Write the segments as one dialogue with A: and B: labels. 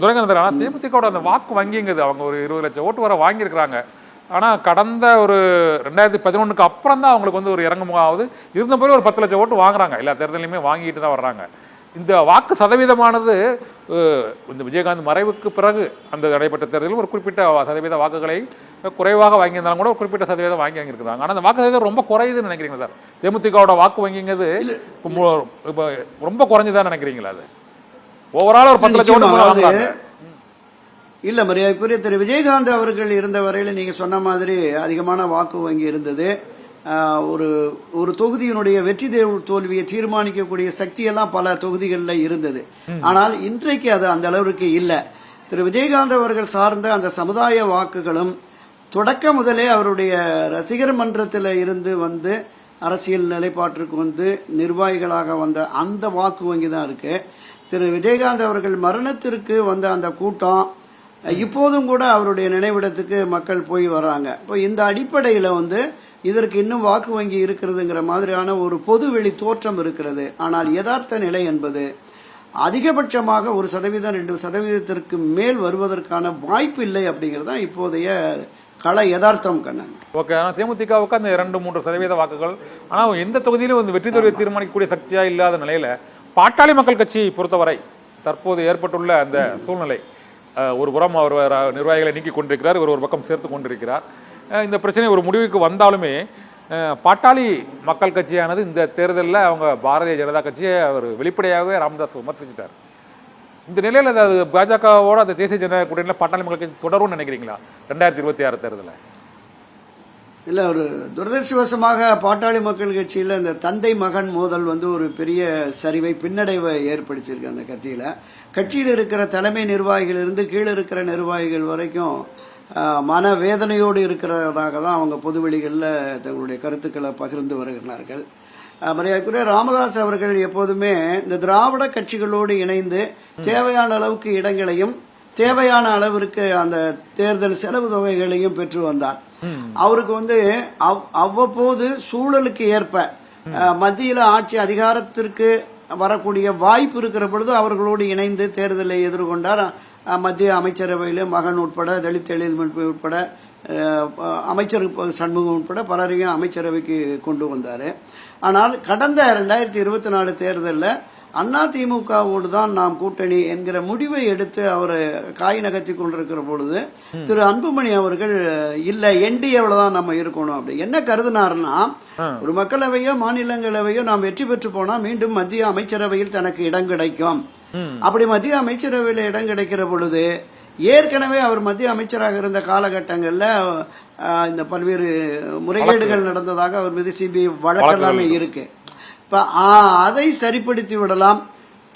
A: துரைக்கண்ணன், ஆனால் தேமுதிகவோட அந்த வாக்கு வங்கிங்கிறது அவங்க ஒரு 20 லட்சம் ஓட்டு வர வாங்கியிருக்கிறாங்க. ஆனால் கடந்த ஒரு 2011க்கு அப்புறம் தான் அவங்களுக்கு வந்து ஒரு இறங்குமுகமாவது இருந்த போய் ஒரு 10 லட்சம் ஓட்டு வாங்குறாங்க. எல்லா தேர்தலையுமே வாங்கிட்டு தான் வர்றாங்க. இந்த வாக்கு சதவீதமானது இந்த விஜயகாந்த் மறைவுக்கு பிறகு அந்த நடைபெற்ற தேர்தலில் ஒரு குறிப்பிட்ட சதவீத வாக்குகளை குறைவாக வாங்கியிருந்தாலும் கூட ஒரு குறிப்பிட்ட சதவீதம் வாங்கியிருக்கிறாங்க. ஆனால் அந்த வாக்கு சதவீதம் ரொம்ப குறையுதுன்னு நினைக்கிறீங்களா சார்? தேமுதிகவோட வாக்கு வங்கிங்கிறது இப்போ ரொம்ப குறைஞ்சுதான் நினைக்கிறீங்களா? அது ஓவரால் ஒரு 10 லட்சம் ஓட்டு
B: இல்ல. மரியாதைக்குரிய திரு விஜயகாந்த் அவர்கள் இருந்த வரையில நீங்க சொன்ன மாதிரி அதிகமான வாக்கு வங்கி இருந்தது. ஒரு தொகுதியினுடைய வெற்றி தோல்வியை தீர்மானிக்கக்கூடிய சக்தியெல்லாம் பல தொகுதிகளில் இருந்தது. ஆனால் இன்றைக்கு அது அந்த அளவிற்கு இல்லை. திரு விஜயகாந்த் அவர்கள் சார்ந்த அந்த சமுதாய வாக்குகளும் தொடக்க முதலே அவருடைய ரசிகர் மன்றத்தில் இருந்து வந்து அரசியல் நிலைப்பாட்டிற்கு வந்து நிர்வாகிகளாக வந்த அந்த வாக்கு வங்கி தான் இருக்கு. திரு விஜயகாந்த் அவர்கள் மரணத்திற்கு வந்த அந்த கூட்டம் இப்போதும் கூட அவருடைய நினைவிடத்துக்கு மக்கள் போய் வர்றாங்க. இப்போ இந்த அடிப்படையில் வந்து இதற்கு இன்னும் வாக்கு வங்கி இருக்கிறதுங்கிற மாதிரியான ஒரு பொதுவெளி தோற்றம் இருக்கிறது. ஆனால் யதார்த்த நிலை என்பது அதிகபட்சமாக 1% 2% மேல் வருவதற்கான வாய்ப்பு இல்லை அப்படிங்கிறது தான் இப்போதைய கள யதார்த்தம். கண்ணன்,
A: ஓகே. ஆனால் தேமுதிகவுக்கு அந்த 2-3% வாக்குகள், ஆனால் எந்த தொகுதியிலும் வந்து வெற்றி தோல்வியை தீர்மானிக்கக்கூடிய சக்தியா இல்லாத நிலையில பாட்டாளி மக்கள் கட்சி பொறுத்தவரை தற்போது ஏற்பட்டுள்ள அந்த சூழ்நிலை, ஒரு புறம் அவர் நிர்வாகிகளை நீக்கி கொண்டிருக்கிறார், இவர் ஒரு பக்கம் சேர்த்து கொண்டிருக்கிறார். இந்த பிரச்சனை ஒரு முடிவுக்கு வந்தாலுமே பாட்டாளி மக்கள் கட்சியானது இந்த தேர்தலில் அவங்க பாரதிய ஜனதா கட்சியை அவர் வெளிப்படையாகவே ராமதாஸ் விமர்சிச்சிட்டார். இந்த நிலையில் அது பாஜகவோட அந்த தேசிய ஜனநாயக கூட்டணியில் பாட்டாளி மக்கள் கட்சி தொடரும்னு நினைக்கிறீங்களா 2026 தேர்தலில்?
B: இல்லை, ஒரு துரதிருஷ்டவசமாக பாட்டாளி மக்கள் கட்சியில் இந்த தந்தை மகன் மோதல் வந்து ஒரு பெரிய சரிவை பின்னடைவை ஏற்படுத்தியிருக்கு. அந்த கட்சியில் இருக்கிற தலைமை நிர்வாகிகளிலிருந்து கீழே இருக்கிற நிர்வாகிகள் வரைக்கும் மனவேதனையோடு இருக்கிறதாக தான் அவங்க பொதுவெளிகளில் தங்களுடைய கருத்துக்களை பகிர்ந்து வருகிறார்கள். மரியாதைக்குரிய ராமதாஸ் அவர்கள் எப்போதுமே இந்த திராவிட கட்சிகளோடு இணைந்து தேவையான அளவுக்கு இடங்களையும் தேவையான அளவிற்கு அந்த தேர்தல் செலவு தொகைகளையும் பெற்று வந்தார். அவருக்கு வந்து அவ்வப்போது சூழலுக்கு ஏற்ப மத்தியில் ஆட்சி அதிகாரத்திற்கு வரக்கூடிய வாய்ப்பு இருக்கிற பொழுது அவர்களோடு இணைந்து தேர்தலை எதிர்கொண்டார். மத்திய அமைச்சரவையில் மகன் உட்பட, தலித் எழில்மணி உட்பட, அமைச்சர் சண்முகம் உட்பட பலரையும் அமைச்சரவைக்கு கொண்டு வந்தார். ஆனால் கடந்த 2024 தேர்தலில் அதிமுகவோடு தான் நாம் கூட்டணி என்கிற முடிவை எடுத்து அவர் காய் நகர்த்தி கொண்டிருக்கிற பொழுது திரு அன்புமணி அவர்கள் இல்ல என்டிஏவில் தான் நம்ம இருக்கணும் அப்படி என்ன கருதினார்னா, ஒரு மக்களவையோ மாநிலங்களவையோ நாம் வெற்றி பெற்று போனா மீண்டும் மத்திய அமைச்சரவையில் தனக்கு இடம் கிடைக்கும். அப்படி மத்திய அமைச்சரவையில் இடம் கிடைக்கிற பொழுது ஏற்கனவே அவர் மத்திய அமைச்சராக இருந்த காலகட்டங்களில் இந்த பல்வேறு முறைகேடுகள் நடந்ததாக அவர் மீது சிபிஐ வழக்கெல்லாமே இருக்கு. அதை சரிப்படுத்தி விடலாம்,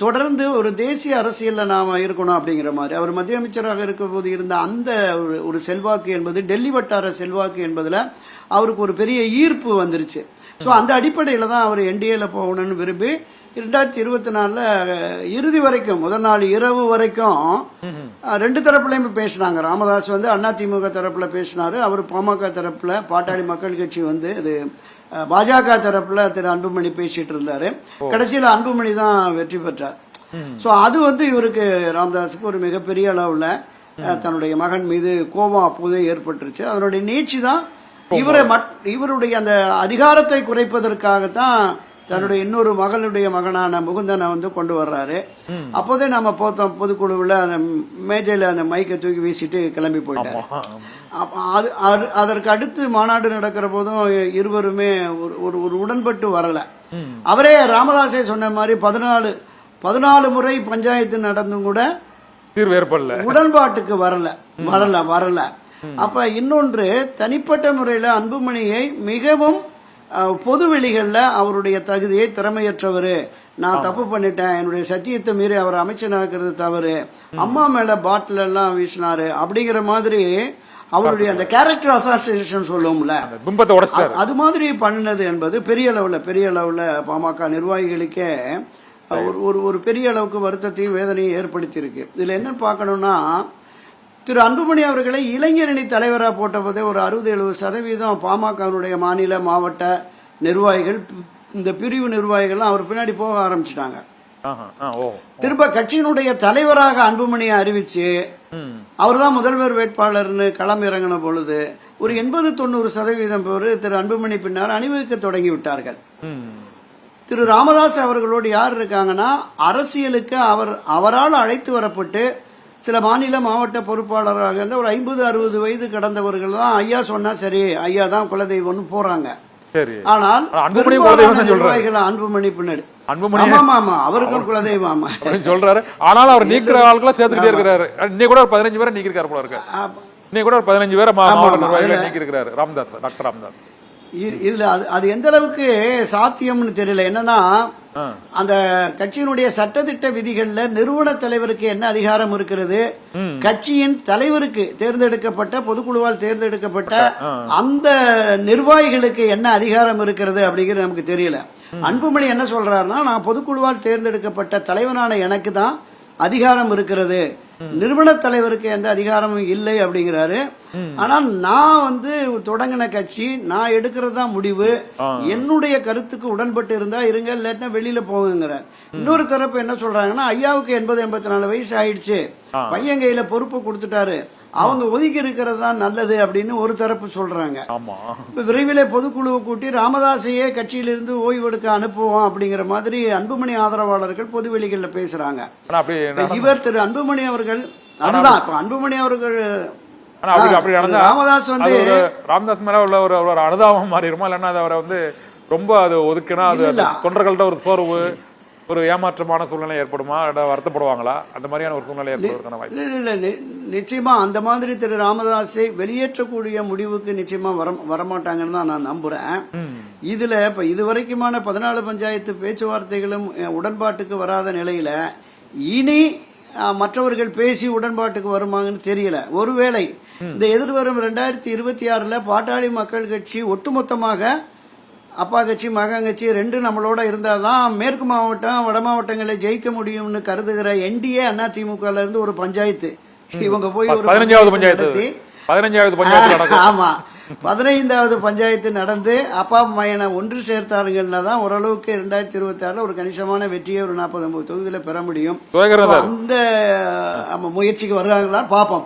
B: தொடர்ந்து ஒரு தேசிய அரசியலில் நாம இருக்கணும் அப்படிங்கிற மாதிரி அவர் மத்திய அமைச்சராக இருக்கும் போது இருந்த அந்த ஒரு செல்வாக்கு என்பது, டெல்லி வட்டார செல்வாக்கு என்பதுல அவருக்கு ஒரு பெரிய ஈர்ப்பு வந்துருச்சு. ஸோ அந்த அடிப்படையில் தான் அவர் என்டிஏல போகணும்னு விரும்பி 2024 இறுதி வரைக்கும், முதல் நாள் இரவு வரைக்கும் ரெண்டு தரப்புலையும் பேசினாங்க. ராமதாஸ் வந்து அதிமுக தரப்புல பேசினாரு, அவர் பாமக தரப்புல பாட்டாளி மக்கள் கட்சி வந்து இது பாஜக தரப்புல திரு அன்புமணி பேசிட்டு இருந்தாரு. கடைசியில் அன்புமணி தான் வெற்றி பெற்றார். சோ அது வந்து இவருக்கு ராமதாஸுக்கு ஒரு மிகப்பெரிய அளவுல தன்னுடைய மகன் மீது கோபம் அப்போதே ஏற்பட்டுருச்சு. அதனுடைய நீட்சி தான் இவருடைய அந்த அதிகாரத்தை குறைப்பதற்காகத்தான் தன்னுடைய இன்னொரு மகளுடைய மகனான முகுந்தனை வந்து கொண்டு வர்றாரு. அப்போதே நம்ம பார்த்தோம் பொதுக்குழுவில் அந்த மேஜையில் அந்த மைக்கை தூக்கி வீசிட்டு கிளம்பி போயிட்டாரு. அதற்கு அடுத்து மாநாடு நடக்கிற போதும் இருவருமே ஒரு உடன்பட்டு வரல. அவரே ராமதாஸே சொன்ன மாதிரி 14 முறை பஞ்சாயத்து நடந்தும் கூட உடன்பாட்டுக்கு வரல. அப்ப இன்னொன்று, தனிப்பட்ட முறையில அன்புமணியை மிகவும் பொதுவெளிகள்ல அவருடைய தகுதியை, திறமையற்றவர், நான் தப்பு பண்ணிட்டேன், என்னுடைய சத்தியத்தை மீறி அவர் அமைச்சனாக்குறது தவறு, அம்மா மேல பாட்டில் எல்லாம் வீசினாரு அப்படிங்கிற மாதிரி அவருடைய அந்த கேரக்டர் அசாசினேஷன் சொல்லுவோம்ல, அது மாதிரி பண்ணினது என்பது பெரிய அளவுல பாமக நிர்வாகிகளுக்கே ஒரு பெரிய அளவுக்கு வருத்தத்தையும் வேதனையும் ஏற்படுத்தி இருக்கு. இதுல என்ன பார்க்கணும்னா, திரு அன்புமணி அவர்களை இளைஞரணி தலைவராக போட்ட போதே ஒரு 60-70% பாமகவுடைய மாநில மாவட்ட நிர்வாகிகள், இந்த பிரிவு நிர்வாகிகள்லாம் அவர் பின்னாடி போக ஆரம்பிச்சிட்டாங்க.
A: ஓ.
B: திரும்ப கட்சியினுடைய தலைவராக அன்புமணியை அறிவிச்சு அவர்தான் முதல்வர் வேட்பாளர்னு களம் இறங்கின பொழுது ஒரு 80-90% பேர் திரு அன்புமணி பின்னால் அணிவகுக்க தொடங்கி விட்டார்கள். திரு ராமதாஸ் அவர்களோடு யார் இருக்காங்கன்னா, அரசியலுக்கு அவரால் அழைத்து வரப்பட்டு சில மாநில மாவட்ட பொறுப்பாளராக இருந்த ஒரு 50-60 வயது கடந்தவர்கள் தான் ஐயா சொன்னா சரி, ஐயா தான் குலதெய்வம்னு போறாங்க. ஆனால் அன்புமணி பின்னாடி அவருக்கும் குலதெய்வம்
A: சொல்றாரு. ஆனால் அவர் நீக்கிற ஆட்களை சேர்த்துக்கிட்டே இருக்கிறாரு. இன்னைக்கு கூட ஒரு 15 பேரை நீக்கிருக்காரு போல இருக்கு. இன்னைக்கு கூட ஒரு 15 பேரை மாவட்ட நிர்வாகிகளை நீக்கிருக்கிறாரு ராமதாஸ், டாக்டர் ராமதாஸ்.
B: இதுல அது எந்த அளவுக்கு சாத்தியம்னு தெரியல. என்னன்னா, அந்த கட்சியினுடைய சட்டத்திட்ட விதிகள்ல நிறுவன தலைவருக்கு என்ன அதிகாரம் இருக்கிறது, கட்சியின் தலைவருக்கு தேர்ந்தெடுக்கப்பட்ட பொதுக்குழுவால் தேர்ந்தெடுக்கப்பட்ட அந்த நிர்வாகிகளுக்கு என்ன அதிகாரம் இருக்கிறது அப்படிங்கிறது நமக்கு தெரியல. அன்புமணி என்ன சொல்றாருன்னா, நான் பொதுக்குழுவால் தேர்ந்தெடுக்கப்பட்ட தலைவனான எனக்கு தான் அதிகாரம் இருக்கிறது, நிறுவன தலைவருக்கு எந்த அதிகாரமும் இல்லை அப்படிங்கிறாரு. ஆனா நான் தொடங்கின கட்சி, நான் எடுக்கிறது தான் முடிவு, என்னுடைய கருத்துக்கு உடன்பட்டு இருந்தா இருங்க, இல்லாட்டினா வெளியில போகுங்கிறார். இன்னொரு தரப்பு என்ன சொல்றாங்கன்னா, ஐயாவுக்கு 80-84 வயசு ஆயிடுச்சு, பையன் கையில பொறுப்பு கொடுத்துட்டாரு, அவங்க ஒதுக்கி இருக்கிறது தான் நல்லது அப்படின்னு ஒரு தரப்பு சொல்றாங்க. விரைவில் பொதுக்குழுவை கூட்டி ராமதாசையே கட்சியிலிருந்து ஓய்வெடுக்க அனுப்புவோம் அப்படிங்கிற மாதிரி அன்புமணி ஆதரவாளர்கள் பொதுவெளிகள்ல பேசுறாங்க. இவர் திரு அன்புமணி அவர்கள் அதுதான் இப்ப அன்புமணி அவர்கள் ராமதாஸ்
A: ராமதாஸ் மேல உள்ள ஒரு அனுதாபம் மாறிடுமா, இல்லைன்னா அது அவரை ரொம்ப அது ஒதுக்கினா அது தொண்டர்கள்ட்ட ஒரு சோர்வு, ஒரு ஏமாற்றமான சூழ்நிலை ஏற்படுமா, வருத்தப்படுவாங்களா, அந்த மாதிரியான ஒரு சூழ்நிலை ஏற்படுவதற்கான வாய்ப்பு?
B: நிச்சயமா அந்த மாதிரி திரு ராமதாஸை வெளியேற்றக்கூடிய முடிவுக்கு நிச்சயமா வரமாட்டாங்கன்னு தான் நான் நம்புறேன். இதுல இப்ப இதுவரைக்குமான 14 பஞ்சாயத்து பேச்சுவார்த்தைகளும் உடன்பாட்டுக்கு வராத நிலையில இனி மற்றவர்கள் பேசி உடன்பாட்டுக்கு வருமாங்கன்னு தெரியல. ஒருவேளை இந்த எதிர்வரும் 2026 பாட்டாளி மக்கள் கட்சி ஒட்டுமொத்தமாக அப்பா கட்சி மகன் கட்சி ரெண்டு நம்மளோட இருந்தாதான் மேற்கு மாவட்டம் வட மாவட்டங்களை ஜெயிக்க முடியும்னு கருதுகிற என்டிஏ அதிமுக இருந்து ஒரு பஞ்சாயத்து இவங்க போய் ஒரு
A: 15வது பஞ்சாயத்து
B: ஆமா 15வது பஞ்சாயத்து நடந்து அப்பா மையனை ஒன்று சேர்த்தாருங்கன்னா தான் ஓரளவுக்கு 2026 ஒரு கணிசமான வெற்றியை ஒரு 40-50 தொகுதியில பெற முடியும். அந்த முயற்சிக்கு வர்றாங்களா பாப்போம்.